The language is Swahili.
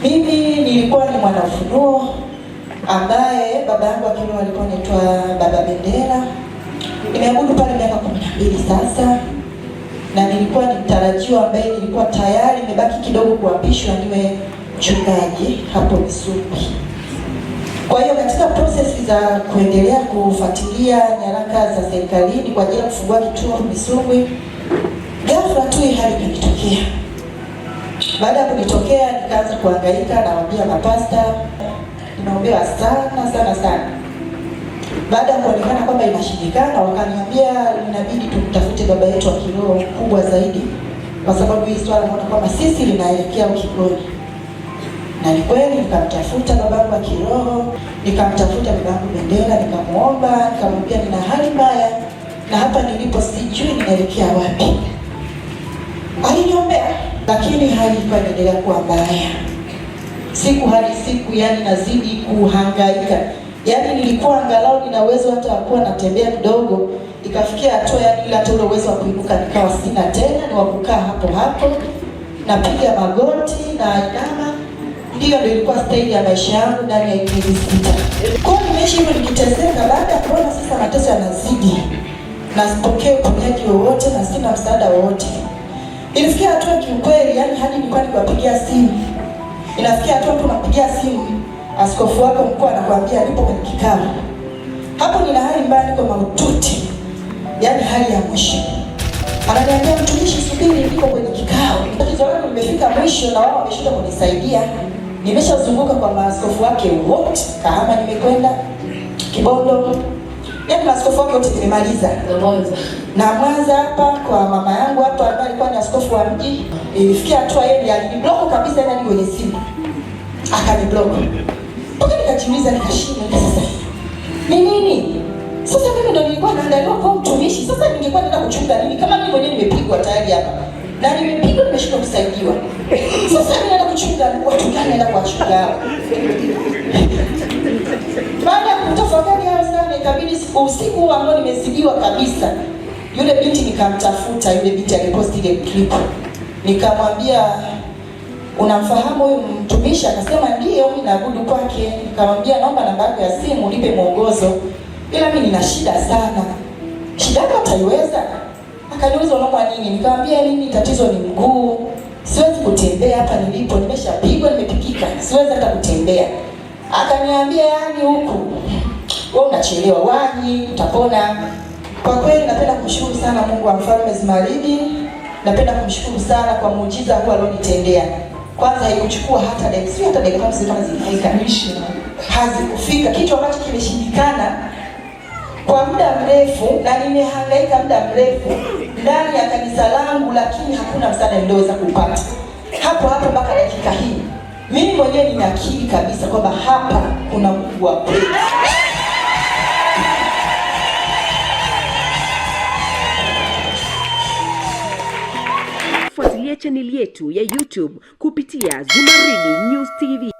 Mimi nilikuwa ni mwanafunuo ambaye baba yangu wa kiroho alikuwa anaitwa Baba Bendera. Nimeabudu pale miaka 12 sasa, na nilikuwa ni mtarajiwa ambaye nilikuwa tayari nimebaki kidogo kuapishwa niwe mchungaji hapo Misungwi. Kwa hiyo katika process za kuendelea kufuatilia nyaraka za serikalini kwa ajili ya kufungua kituo Misungwi, ghafla tu hali ilitokea. Baada ya kunitokea nikaanza kuhangaika, nawaambia mapasta, naombewa sana. Baada ya kuonekana kwamba inashindikana, wakaniambia inabidi tumtafute baba yetu wa kiroho kubwa zaidi, kwa sababu hii swala naona kwamba sisi linaelekea ukingoni. Na ni kweli nikamtafuta babangu wa kiroho, nikamtafuta babangu Bendera, nikamuomba, nikamwambia nina hali mbaya na hapa nilipo sijui ninaelekea wapi. Aliniombea, lakini hali ilikuwa inaendelea kuwa mbaya. Siku hadi siku, yani nazidi kuhangaika. Yani nilikuwa angalau nina uwezo hata wa kuwa natembea kidogo, ikafikia hatua yani ile hata ule uwezo wa kuinuka nikawa sina tena, ni wa kukaa hapo. Napiga magoti na inama. Ndio ilikuwa stage ya maisha yangu ndani ya miezi 6. Kwa hiyo nimeishi hivyo nikiteseka. Baada ya kuona sasa mateso yanazidi na sipokee uponyaji wowote na sina msaada wowote, ilifikia hatua kiukweli, yani hadi nilikuwa nikiwapigia simu. Inafikia hatua tunapigia simu, askofu wako mkuu anakuambia nipo kwenye kikao. Hapo nina hali mbaya, niko mahututi, yani hali ya mwisho. Ananiambia mtumishi, subiri, niko kwenye kikao. Tatizo langu limefika mwisho na wao wameshinda kunisaidia. Nimeshazunguka kwa maaskofu wake wote, Kahama nimekwenda, Kibondo. Yaani maaskofu wake wote nimemaliza. Na Mwanza hapa kwa mama yangu hapa ambaye alikuwa ni askofu wa mji, ilifikia hatua yeye aliniblock kabisa na kwenye simu. Akaniblock. Mpaka nikajiuliza nikashinda sasa. Ni nini? Sasa mimi ndo nilikuwa naandaliwa kwa mtumishi. Sasa ningekuwa nenda kuchunga nini kama mimi mwenyewe nimepigwa tayari hapa. Na nimepigwa, nimeshindwa kusaidiwa. Sasa mimi naenda kuchunga watu gani, naenda kuwachunga? Baada ya kutafakari hayo sana, ikabidi usiku ambao nimezidiwa kabisa, yule binti nikamtafuta, yule binti aliposti ile clip. Nikamwambia, unamfahamu huyu mtumishi? Akasema ndio, mimi naabudu kwake. Nikamwambia naomba namba yako ya simu nipe mwongozo. Ila mimi nina shida sana. Shida yako utaiweza? Akaniuliza unaomba nini? Nikamwambia mimi tatizo ni mguu. Siwezi kutembea hapa nilipo, nimeshapigwa, nimepikika. Siwezi hata kutembea. Akaniambia yani huku wewe unachelewa, wahi utapona. Kwa kweli napenda kumshukuru sana Mungu wa Mfalme Zimaridi. Napenda kumshukuru sana kwa muujiza huu alionitendea. Kwanza haikuchukua hata dakika 5 zilifika. Hazikufika, kitu ambacho kimeshindikana kwa muda mrefu na nimehangaika muda mrefu ndani ya kanisa langu, lakini hakuna msaada nilioweza kupata. Hapo mpaka dakika hii mimi mwenyewe ninakiri kabisa kwamba hapa kuna Mungu wa kweli. Fuatilia chaneli yetu ya YouTube kupitia Zumaridi News TV.